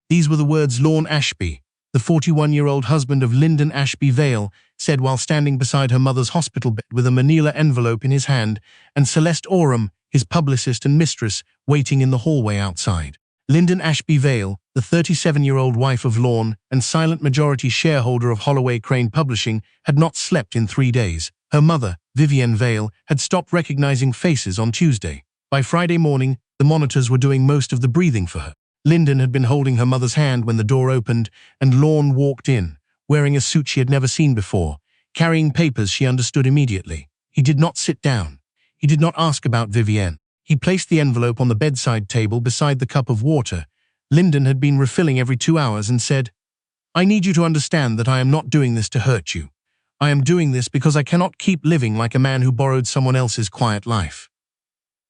These were the words Lorne Ashby, the 41-year-old husband of Lyndon Ashby Vale, said while standing beside her mother's hospital bed with a manila envelope in his hand and Celeste Oram, his publicist and mistress, waiting in the hallway outside. Lyndon Ashby Vale, the 37-year-old wife of Lorne and silent majority shareholder of Holloway Crane Publishing, had not slept in 3 days. Her mother, Vivienne Vale, had stopped recognizing faces on Tuesday. By Friday morning, the monitors were doing most of the breathing for her. Lyndon had been holding her mother's hand when the door opened and Lorne walked in, wearing a suit she had never seen before, carrying papers she understood immediately. He did not sit down. He did not ask about Vivienne. He placed the envelope on the bedside table beside the cup of water Lyndon had been refilling every 2 hours and said, "I need you to understand that I am not doing this to hurt you. I am doing this because I cannot keep living like a man who borrowed someone else's quiet life."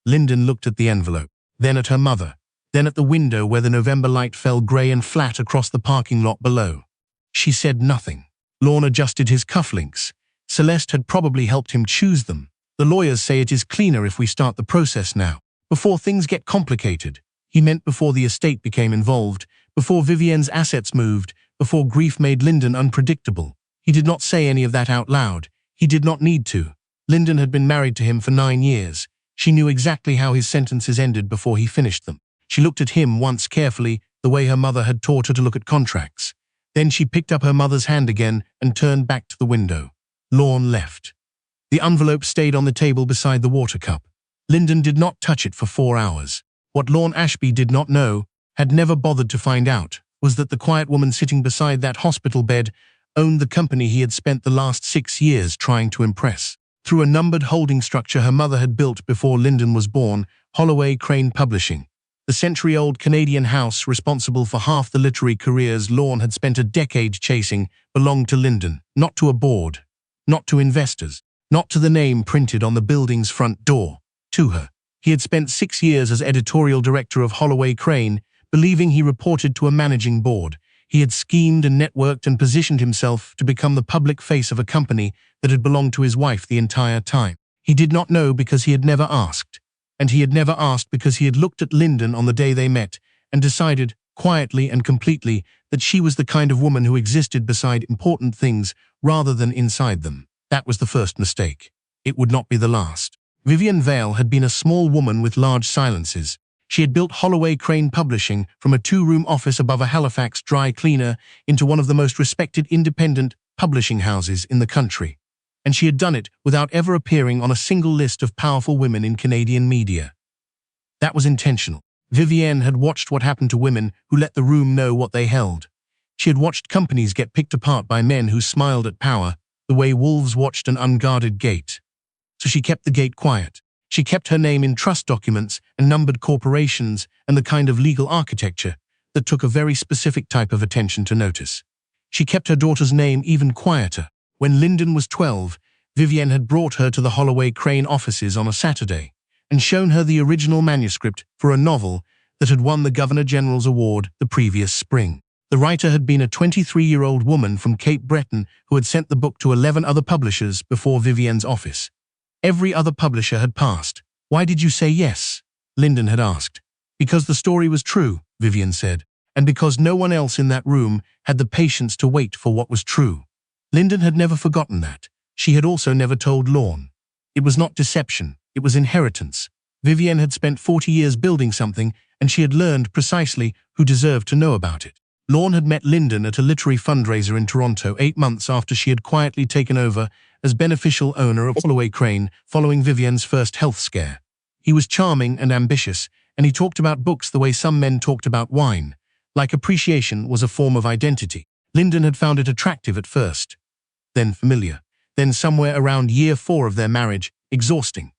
Lyndon looked at the envelope, then at her mother, then at the window where the November light fell grey and flat across the parking lot below. She said nothing. Lorne adjusted his cufflinks. Celeste had probably helped him choose them. "The lawyers say it is cleaner if we start the process now, before things get complicated." He meant before the estate became involved, before Vivienne's assets moved, before grief made Lyndon unpredictable. He did not say any of that out loud. He did not need to. Lyndon had been married to him for 9 years. She knew exactly how his sentences ended before he finished them. She looked at him once carefully, the way her mother had taught her to look at contracts. Then she picked up her mother's hand again and turned back to the window. Lorne left. The envelope stayed on the table beside the water cup. Lyndon did not touch it for 4 hours. What Lorne Ashby did not know, had never bothered to find out, was that the quiet woman sitting beside that hospital bed owned the company he had spent the last 6 years trying to impress. Through a numbered holding structure her mother had built before Lyndon was born, Holloway Crane Publishing. The century-old Canadian house responsible for half the literary careers Lorne had spent a decade chasing belonged to Lyndon, not to a board, not to investors, not to the name printed on the building's front door, to her. He had spent 6 years as editorial director of Holloway Crane, believing he reported to a managing board. He had schemed and networked and positioned himself to become the public face of a company that had belonged to his wife the entire time. He did not know because he had never asked. And he had never asked because he had looked at Lyndon on the day they met and decided, quietly and completely, that she was the kind of woman who existed beside important things rather than inside them. That was the first mistake. It would not be the last. Vivienne Vale had been a small woman with large silences. She had built Holloway Crane Publishing from a 2-room office above a Halifax dry cleaner into one of the most respected independent publishing houses in the country. And she had done it without ever appearing on a single list of powerful women in Canadian media. That was intentional. Vivienne had watched what happened to women who let the room know what they held. She had watched companies get picked apart by men who smiled at power, the way wolves watched an unguarded gate. So she kept the gate quiet. She kept her name in trust documents and numbered corporations and the kind of legal architecture that took a very specific type of attention to notice. She kept her daughter's name even quieter. When Lyndon was 12, Vivienne had brought her to the Holloway Crane offices on a Saturday and shown her the original manuscript for a novel that had won the Governor General's Award the previous spring. The writer had been a 23-year-old woman from Cape Breton who had sent the book to 11 other publishers before Vivienne's office. Every other publisher had passed. "Why did you say yes?" Lyndon had asked. "Because the story was true," Vivienne said, "and because no one else in that room had the patience to wait for what was true." Lyndon had never forgotten that. She had also never told Lorne. It was not deception, it was inheritance. Vivienne had spent 40 years building something, and she had learned precisely who deserved to know about it. Lorne had met Lyndon at a literary fundraiser in Toronto 8 months after she had quietly taken over as beneficial owner of Holloway Crane following Vivienne's first health scare. He was charming and ambitious, and he talked about books the way some men talked about wine, like appreciation was a form of identity. Lyndon had found it attractive at first, then familiar, then somewhere around year 4 of their marriage, exhausting.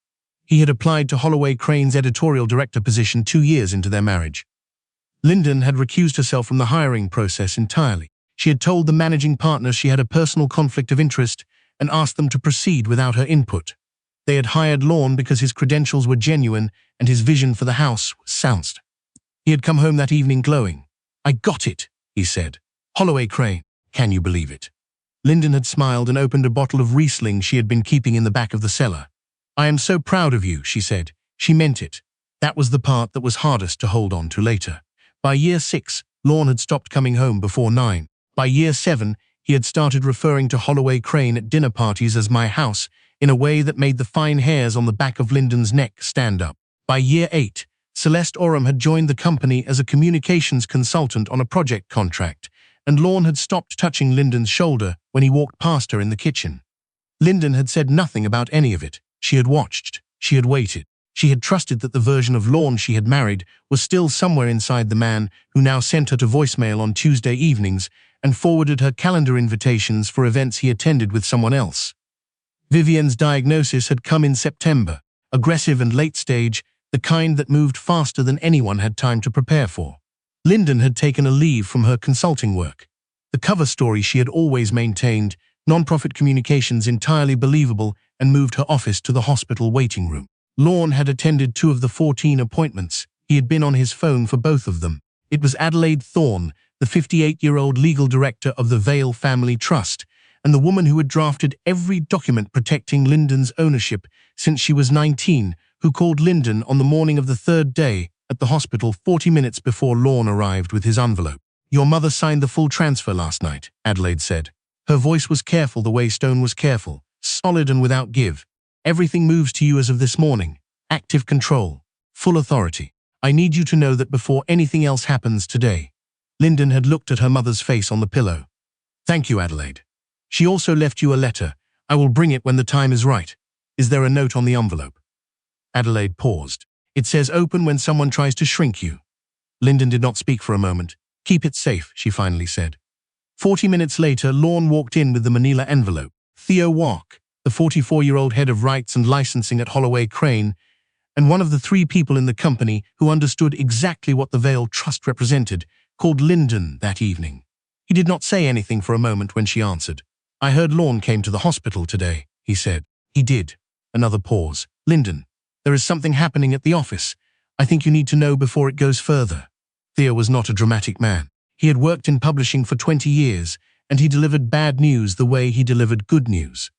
He had applied to Holloway Crane's editorial director position 2 years into their marriage. Lyndon had recused herself from the hiring process entirely. She had told the managing partners she had a personal conflict of interest and asked them to proceed without her input. They had hired Lorne because his credentials were genuine and his vision for the house was sound. He had come home that evening glowing. "I got it," he said. "Holloway Crane, can you believe it?" Lyndon had smiled and opened a bottle of Riesling she had been keeping in the back of the cellar. "I am so proud of you," she said. She meant it. That was the part that was hardest to hold on to later. By year 6, Lorne had stopped coming home before 9. By year 7, he had started referring to Holloway Crane at dinner parties as my house in a way that made the fine hairs on the back of Lyndon's neck stand up. By year 8, Celeste Oram had joined the company as a communications consultant on a project contract, and Lorne had stopped touching Lyndon's shoulder when he walked past her in the kitchen. Lyndon had said nothing about any of it. She had watched. She had waited. She had trusted that the version of Lorne she had married was still somewhere inside the man who now sent her to voicemail on Tuesday evenings and forwarded her calendar invitations for events he attended with someone else. Vivienne's diagnosis had come in September, aggressive and late stage, the kind that moved faster than anyone had time to prepare for. Lyndon had taken a leave from her consulting work. The cover story she had always maintained, non-profit communications entirely believable, and moved her office to the hospital waiting room. Lorne had attended 2 of the 14 appointments. He had been on his phone for both of them. It was Adelaide Thorne, the 58-year-old legal director of the Vale Family Trust, and the woman who had drafted every document protecting Lyndon's ownership since she was 19, who called Lyndon on the morning of the 3rd day at the hospital 40 minutes before Lorne arrived with his envelope. "Your mother signed the full transfer last night," Adelaide said. Her voice was careful the way stone was careful, solid and without give. "Everything moves to you as of this morning. Active control. Full authority. I need you to know that before anything else happens today." Lyndon had looked at her mother's face on the pillow. "Thank you, Adelaide. She also left you a letter. I will bring it when the time is right. Is there a note on the envelope?" Adelaide paused. "It says open when someone tries to shrink you." Lyndon did not speak for a moment. "Keep it safe," she finally said. 40 minutes later, Lorne walked in with the manila envelope. Theo Walk, the 44-year-old head of rights and licensing at Holloway Crane, and one of the 3 people in the company who understood exactly what the Vale Trust represented, called Lyndon that evening. He did not say anything for a moment when she answered. "I heard Lorne came to the hospital today," he said. "He did." Another pause. "Lyndon, there is something happening at the office. I think you need to know before it goes further." Theo was not a dramatic man. He had worked in publishing for 20 years, and he delivered bad news the way he delivered good news.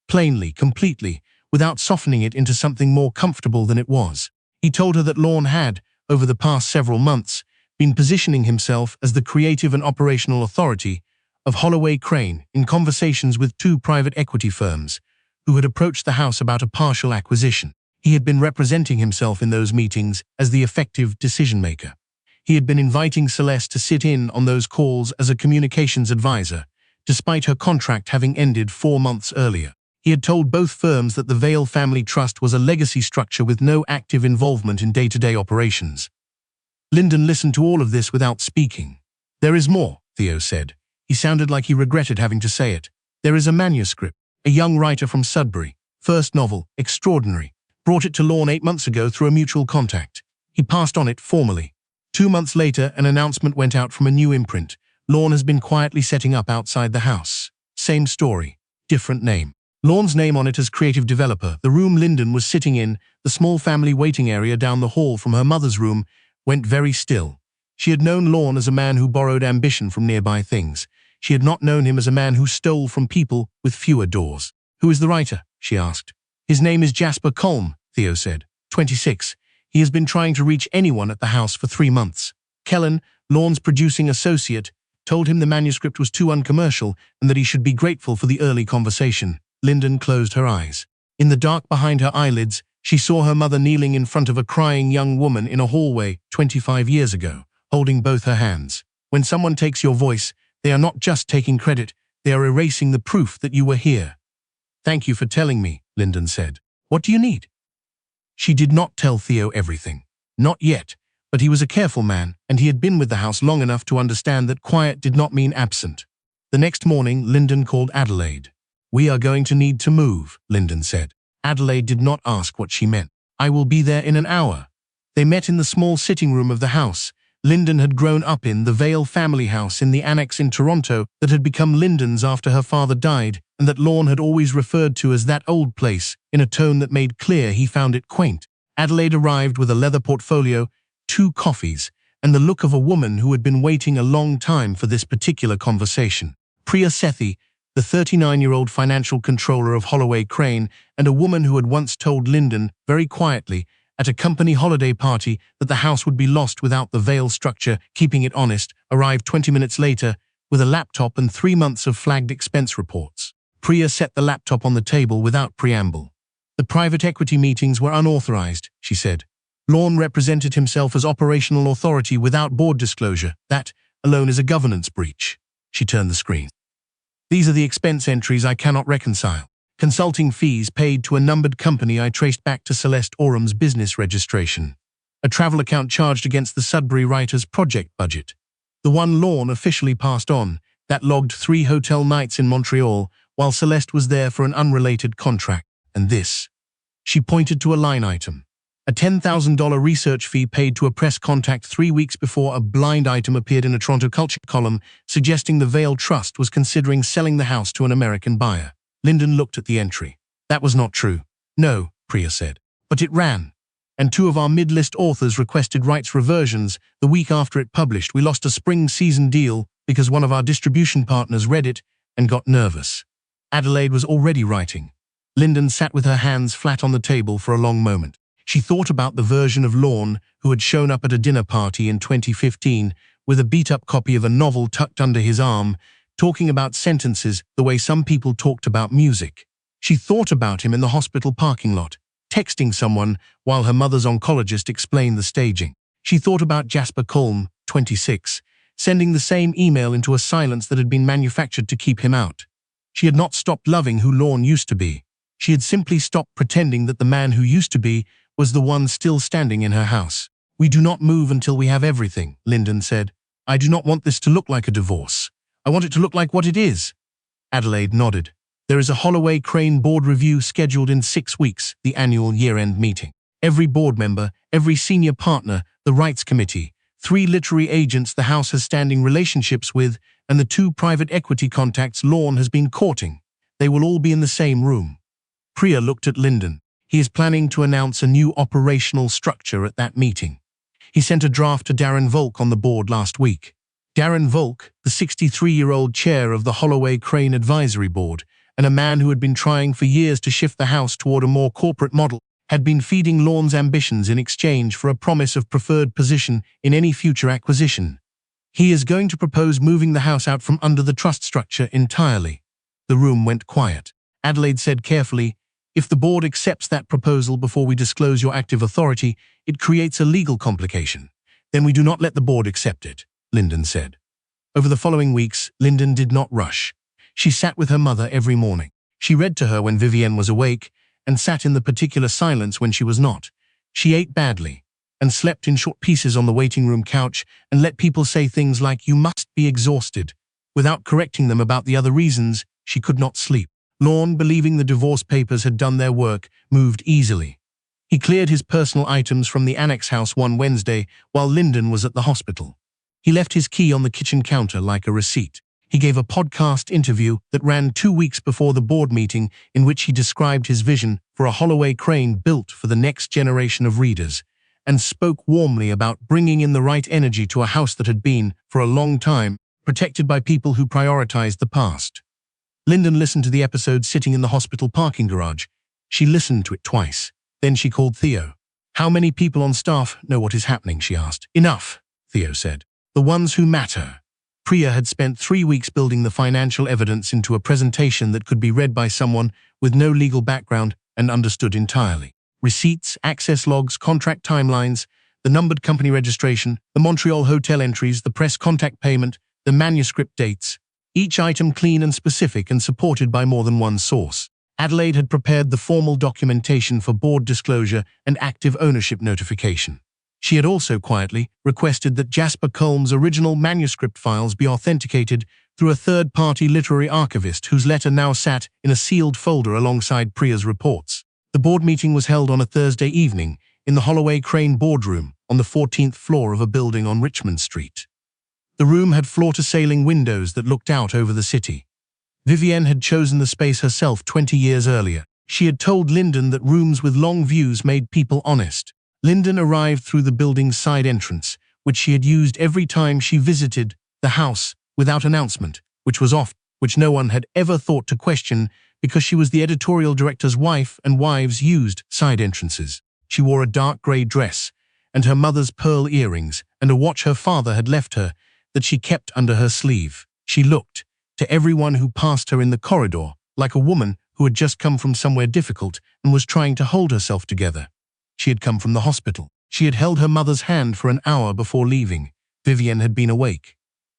Plainly, completely, without softening it into something more comfortable than it was. He told her that Lorne had, over the past several months, been positioning himself as the creative and operational authority of Holloway Crane in conversations with 2 private equity firms who had approached the house about a partial acquisition. He had been representing himself in those meetings as the effective decision-maker. He had been inviting Celeste to sit in on those calls as a communications advisor, despite her contract having ended 4 months earlier. He had told both firms that the Vale Family Trust was a legacy structure with no active involvement in day-to-day operations. Lyndon listened to all of this without speaking. "There is more," Theo said. He sounded like he regretted having to say it. "There is a manuscript. A young writer from Sudbury. First novel, extraordinary. Brought it to Lorne 8 months ago through a mutual contact. He passed on it formally. 2 months later, an announcement went out from a new imprint. Lorne has been quietly setting up outside the house. Same story, different name. Lorne's name on it as creative developer. The room Lyndon was sitting in, the small family waiting area down the hall from her mother's room, went very still. She had known Lorne as a man who borrowed ambition from nearby things. She had not known him as a man who stole from people with fewer doors. "Who is the writer?" she asked. "His name is Jasper Colm," Theo said. 26. He has been trying to reach anyone at the house for 3 months. Kellen, Lorne's producing associate, told him the manuscript was too uncommercial and that he should be grateful for the early conversation. Lyndon closed her eyes. In the dark behind her eyelids, she saw her mother kneeling in front of a crying young woman in a hallway 25 years ago, holding both her hands. When someone takes your voice, they are not just taking credit, they are erasing the proof that you were here. "Thank you for telling me," Lyndon said. "What do you need?" She did not tell Theo everything. Not yet, but he was a careful man, and he had been with the house long enough to understand that quiet did not mean absent. The next morning, Lyndon called Adelaide. "We are going to need to move," Lyndon said. Adelaide did not ask what she meant. "I will be there in an hour." They met in the small sitting room of the house. Lyndon had grown up in the Vale family house in the annex in Toronto that had become Lyndon's after her father died, and that Lorne had always referred to as that old place, in a tone that made clear he found it quaint. Adelaide arrived with a leather portfolio, 2 coffees, and the look of a woman who had been waiting a long time for this particular conversation. Priya Sethi, the 39-year-old financial controller of Holloway Crane, and a woman who had once told Lyndon, very quietly, at a company holiday party that the house would be lost without the Vale structure, keeping it honest, arrived 20 minutes later with a laptop and 3 months of flagged expense reports. Priya set the laptop on the table without preamble. The private equity meetings were unauthorized, she said. Lorne represented himself as operational authority without board disclosure. That alone is a governance breach. She turned the screen. These are the expense entries I cannot reconcile. Consulting fees paid to a numbered company I traced back to Celeste Orum's business registration. A travel account charged against the Sudbury writer's project budget. The one Lorne officially passed on, that logged 3 hotel nights in Montreal while Celeste was there for an unrelated contract. And this. She pointed to a line item. A $10,000 research fee paid to a press contact 3 weeks before a blind item appeared in a Toronto Culture column suggesting the Vale Trust was considering selling the house to an American buyer. Lyndon looked at the entry. That was not true. No, Priya said. But it ran. And 2 of our mid-list authors requested rights reversions the week after it published. We lost a spring season deal because one of our distribution partners read it and got nervous. Adelaide was already writing. Lyndon sat with her hands flat on the table for a long moment. She thought about the version of Lorne who had shown up at a dinner party in 2015 with a beat-up copy of a novel tucked under his arm, talking about sentences the way some people talked about music. She thought about him in the hospital parking lot, texting someone while her mother's oncologist explained the staging. She thought about Jasper Colm, 26, sending the same email into a silence that had been manufactured to keep him out. She had not stopped loving who Lorne used to be. She had simply stopped pretending that the man who used to be was the one still standing in her house. We do not move until we have everything, Lyndon said. I do not want this to look like a divorce. I want it to look like what it is. Adelaide nodded. There is a Holloway Crane board review scheduled in 6 weeks, the annual year-end meeting. Every board member, every senior partner, the rights committee, 3 literary agents the house has standing relationships with, and the 2 private equity contacts Lorne has been courting. They will all be in the same room. Priya looked at Lyndon. He is planning to announce a new operational structure at that meeting. He sent a draft to Darren Volk on the board last week. Darren Volk, the 63-year-old chair of the Holloway Crane Advisory Board, and a man who had been trying for years to shift the house toward a more corporate model, had been feeding Lorne's ambitions in exchange for a promise of preferred position in any future acquisition. He is going to propose moving the house out from under the trust structure entirely. The room went quiet. Adelaide said carefully, if the board accepts that proposal before we disclose your active authority, it creates a legal complication. Then we do not let the board accept it, Lyndon said. Over the following weeks, Lyndon did not rush. She sat with her mother every morning. She read to her when Vivienne was awake, and sat in the particular silence when she was not. She ate badly, and slept in short pieces on the waiting room couch, and let people say things like, "You must be exhausted," without correcting them about the other reasons she could not sleep. Lorne, believing the divorce papers had done their work, moved easily. He cleared his personal items from the annex house one Wednesday while Lyndon was at the hospital. He left his key on the kitchen counter like a receipt. He gave a podcast interview that ran 2 weeks before the board meeting in which he described his vision for a Holloway Crane built for the next generation of readers, and spoke warmly about bringing in the right energy to a house that had been, for a long time, protected by people who prioritized the past. Lyndon listened to the episode sitting in the hospital parking garage. She listened to it twice. Then she called Theo. "How many people on staff know what is happening?" she asked. "Enough," Theo said. "The ones who matter." Priya had spent 3 weeks building the financial evidence into a presentation that could be read by someone with no legal background and understood entirely. Receipts, access logs, contract timelines, the numbered company registration, the Montreal hotel entries, the press contact payment, the manuscript dates. Each item clean and specific and supported by more than one source. Adelaide had prepared the formal documentation for board disclosure and active ownership notification. She had also quietly requested that Jasper Colm's original manuscript files be authenticated through a third-party literary archivist whose letter now sat in a sealed folder alongside Priya's reports. The board meeting was held on a Thursday evening in the Holloway Crane boardroom on the 14th floor of a building on Richmond Street. The room had floor-to-ceiling windows that looked out over the city. Vivienne had chosen the space herself 20 years earlier. She had told Lyndon that rooms with long views made people honest. Lyndon arrived through the building's side entrance, which she had used every time she visited the house without announcement, which no one had ever thought to question because she was the editorial director's wife and wives used side entrances. She wore a dark grey dress, and her mother's pearl earrings, and a watch her father had left her that she kept under her sleeve. She looked, to everyone who passed her in the corridor, like a woman who had just come from somewhere difficult and was trying to hold herself together. She had come from the hospital. She had held her mother's hand for an hour before leaving. Vivienne had been awake.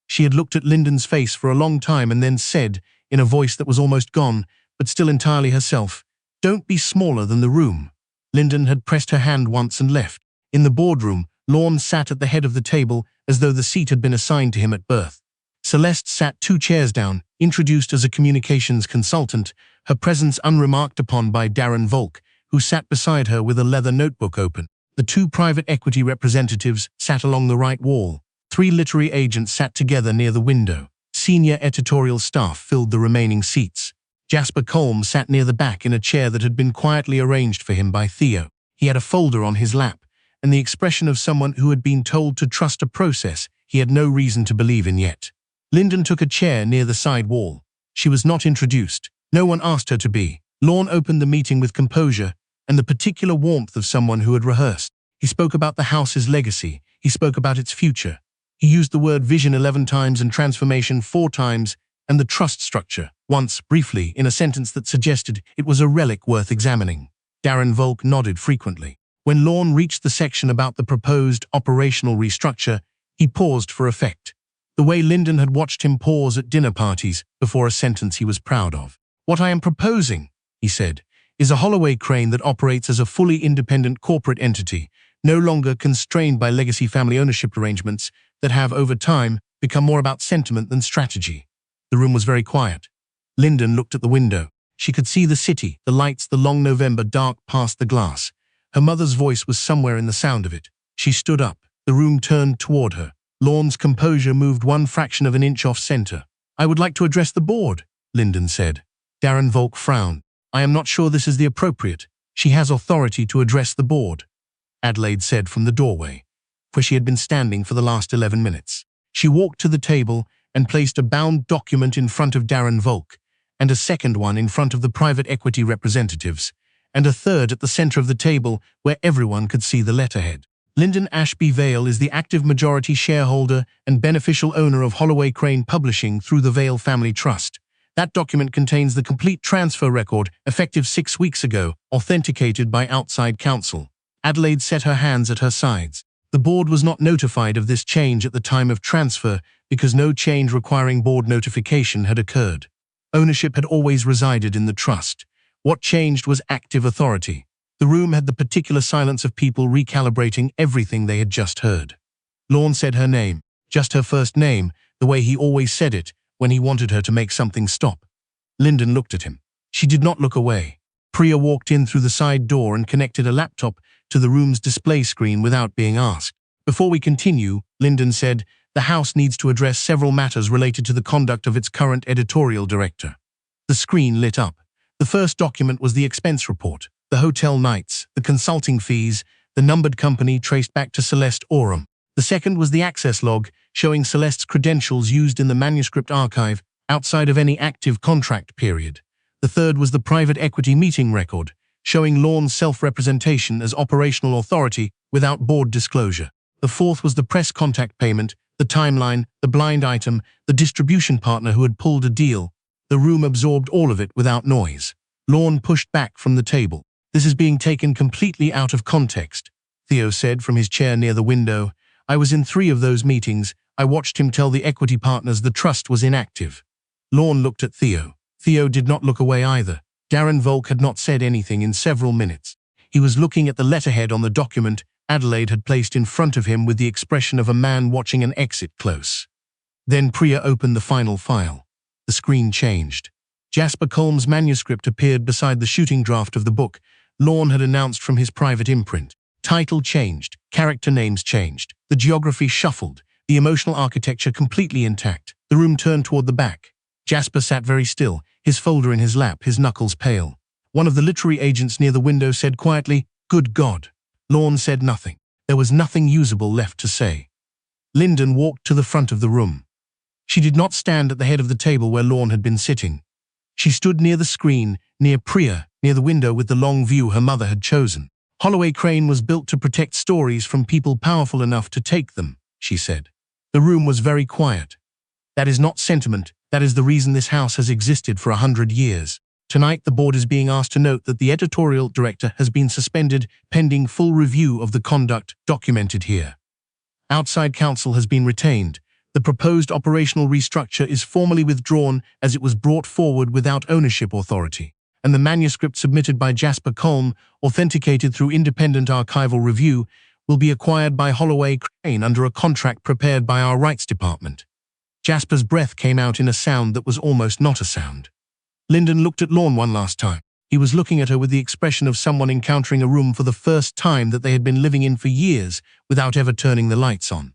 She had looked at Lyndon's face for a long time and then said, in a voice that was almost gone, but still entirely herself, "Don't be smaller than the room." Lyndon had pressed her hand once and left. In the boardroom, Lorne sat at the head of the table as though the seat had been assigned to him at birth. Celeste sat 2 chairs down, introduced as a communications consultant, her presence unremarked upon by Darren Volk, who sat beside her with a leather notebook open. The 2 private equity representatives sat along the right wall. 3 literary agents sat together near the window. Senior editorial staff filled the remaining seats. Jasper Colm sat near the back in a chair that had been quietly arranged for him by Theo. He had a folder on his lap, and the expression of someone who had been told to trust a process he had no reason to believe in yet. Lyndon took a chair near the side wall. She was not introduced. No one asked her to be. Lorne opened the meeting with composure and the particular warmth of someone who had rehearsed. He spoke about the house's legacy. He spoke about its future. He used the word vision 11 times and transformation 4 times, and the trust structure, once, briefly, in a sentence that suggested it was a relic worth examining. Darren Volk nodded frequently. When Lorne reached the section about the proposed operational restructure, he paused for effect. The way Lyndon had watched him pause at dinner parties before a sentence he was proud of. "What I am proposing," he said, "is a Holloway Crane that operates as a fully independent corporate entity, no longer constrained by legacy family ownership arrangements that have, over time, become more about sentiment than strategy." The room was very quiet. Lyndon looked at the window. She could see the city, the lights, the long November dark past the glass. Her mother's voice was somewhere in the sound of it. She stood up. The room turned toward her. Lorne's composure moved 1 fraction of an inch off center. "I would like to address the board," Lyndon said. Darren Volk frowned. "I am not sure this is the appropriate. She has authority to address the board," Adelaide said from the doorway, where she had been standing for the last 11 minutes. She walked to the table and placed a bound document in front of Darren Volk, and a second one in front of the private equity representatives, and a third at the center of the table where everyone could see the letterhead. Lyndon Ashby Vale is the active majority shareholder and beneficial owner of Holloway Crane Publishing through the Vale Family Trust. That document contains the complete transfer record, effective 6 weeks ago, authenticated by outside counsel. Adelaide set her hands at her sides. The board was not notified of this change at the time of transfer because no change requiring board notification had occurred. Ownership had always resided in the trust. What changed was active authority. The room had the particular silence of people recalibrating everything they had just heard. Lorne said her name, just her first name, the way he always said it when he wanted her to make something stop. Lyndon looked at him. She did not look away. Priya walked in through the side door and connected a laptop to the room's display screen without being asked. "Before we continue," Lyndon said, "the House needs to address several matters related to the conduct of its current editorial director." The screen lit up. The first document was the expense report, the hotel nights, the consulting fees, the numbered company traced back to Celeste Oram. The second was the access log, showing Celeste's credentials used in the manuscript archive outside of any active contract period. The third was the private equity meeting record, showing Lorne's self-representation as operational authority without board disclosure. The fourth was the press contact payment, the timeline, the blind item, the distribution partner who had pulled a deal. The room absorbed all of it without noise. Lorne pushed back from the table. "This is being taken completely out of context," Theo said from his chair near the window. "I was in 3 of those meetings. I watched him tell the equity partners the trust was inactive." Lorne looked at Theo. Theo did not look away either. Darren Volk had not said anything in several minutes. He was looking at the letterhead on the document Adelaide had placed in front of him with the expression of a man watching an exit close. Then Priya opened the final file. The screen changed. Jasper Colm's manuscript appeared beside the shooting draft of the book Lorne had announced from his private imprint. Title changed, character names changed, the geography shuffled, the emotional architecture completely intact. The room turned toward the back. Jasper sat very still, his folder in his lap, his knuckles pale. One of the literary agents near the window said quietly, "Good God." Lorne said nothing. There was nothing usable left to say. Lyndon walked to the front of the room. She did not stand at the head of the table where Lorne had been sitting. She stood near the screen, near Priya, near the window with the long view her mother had chosen. Holloway Crane was built to protect stories from people powerful enough to take them, she said. The room was very quiet. That is not sentiment. That is the reason this house has existed for 100 years. Tonight, the board is being asked to note that the editorial director has been suspended pending full review of the conduct documented here. Outside counsel has been retained. The proposed operational restructure is formally withdrawn as it was brought forward without ownership authority, and the manuscript submitted by Jasper Colm, authenticated through independent archival review, will be acquired by Holloway Crane under a contract prepared by our rights department. Jasper's breath came out in a sound that was almost not a sound. Lyndon looked at Lorne one last time. He was looking at her with the expression of someone encountering a room for the first time that they had been living in for years without ever turning the lights on.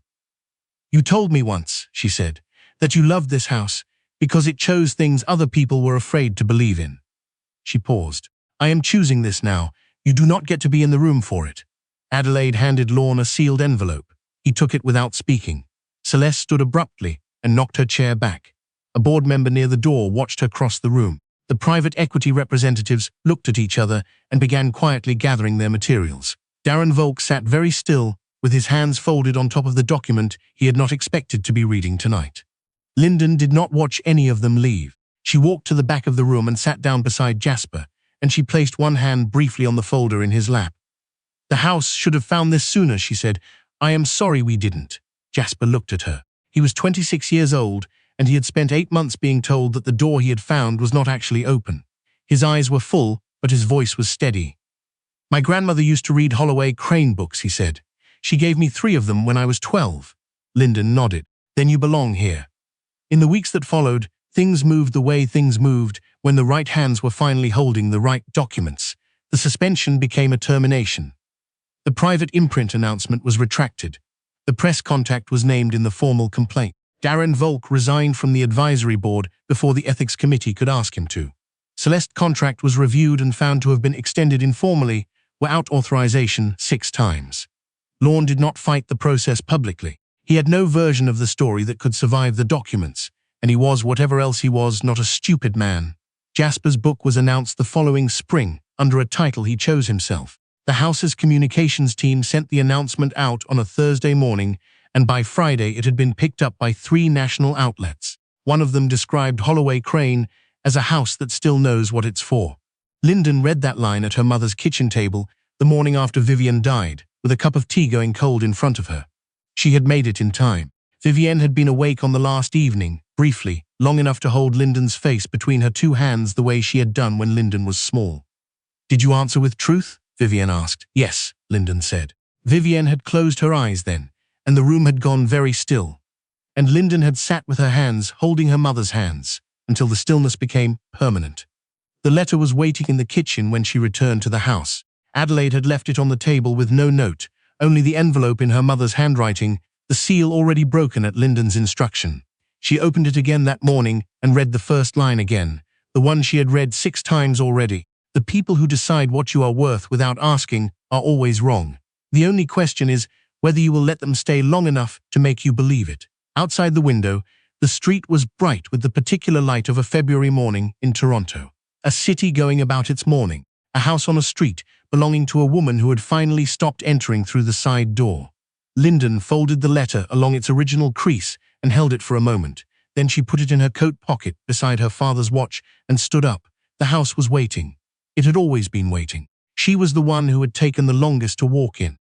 "You told me once," she said, "that you loved this house because it chose things other people were afraid to believe in." She paused. "I am choosing this now. You do not get to be in the room for it." Adelaide handed Lorne a sealed envelope. He took it without speaking. Celeste stood abruptly and knocked her chair back. A board member near the door watched her cross the room. The private equity representatives looked at each other and began quietly gathering their materials. Darren Volk sat very still, with his hands folded on top of the document he had not expected to be reading tonight. Lyndon did not watch any of them leave. She walked to the back of the room and sat down beside Jasper, and she placed one hand briefly on the folder in his lap. "The house should have found this sooner," she said. "I am sorry we didn't." Jasper looked at her. He was 26 years old, and he had spent 8 months being told that the door he had found was not actually open. His eyes were full, but his voice was steady. "My grandmother used to read Holloway Crane books," he said. "She gave me 3 of them when I was 12. Lyndon nodded. "Then you belong here." In the weeks that followed, things moved the way things moved when the right hands were finally holding the right documents. The suspension became a termination. The private imprint announcement was retracted. The press contact was named in the formal complaint. Darren Volk resigned from the advisory board before the ethics committee could ask him to. Celeste's contract was reviewed and found to have been extended informally, without authorization, 6 times. Lorne did not fight the process publicly. He had no version of the story that could survive the documents, and he was, whatever else he was, not a stupid man. Jasper's book was announced the following spring, under a title he chose himself. The house's communications team sent the announcement out on a Thursday morning, and by Friday it had been picked up by 3 national outlets. One of them described Holloway Crane as a house that still knows what it's for. Lyndon read that line at her mother's kitchen table the morning after Vivienne died, with a cup of tea going cold in front of her. She had made it in time. Vivienne had been awake on the last evening, briefly, long enough to hold Lyndon's face between her 2 hands the way she had done when Lyndon was small. "Did you answer with truth?" Vivienne asked. "Yes," Lyndon said. Vivienne had closed her eyes then, and the room had gone very still. And Lyndon had sat with her hands holding her mother's hands, until the stillness became permanent. The letter was waiting in the kitchen when she returned to the house. Adelaide had left it on the table with no note, only the envelope in her mother's handwriting, the seal already broken at Lyndon's instruction. She opened it again that morning and read the first line again, the one she had read 6 times already. "The people who decide what you are worth without asking are always wrong. The only question is whether you will let them stay long enough to make you believe it." Outside the window, the street was bright with the particular light of a February morning in Toronto. A city going about its morning. A house on a street belonging to a woman who had finally stopped entering through the side door. Lyndon folded the letter along its original crease and held it for a moment. Then she put it in her coat pocket beside her father's watch and stood up. The house was waiting. It had always been waiting. She was the one who had taken the longest to walk in.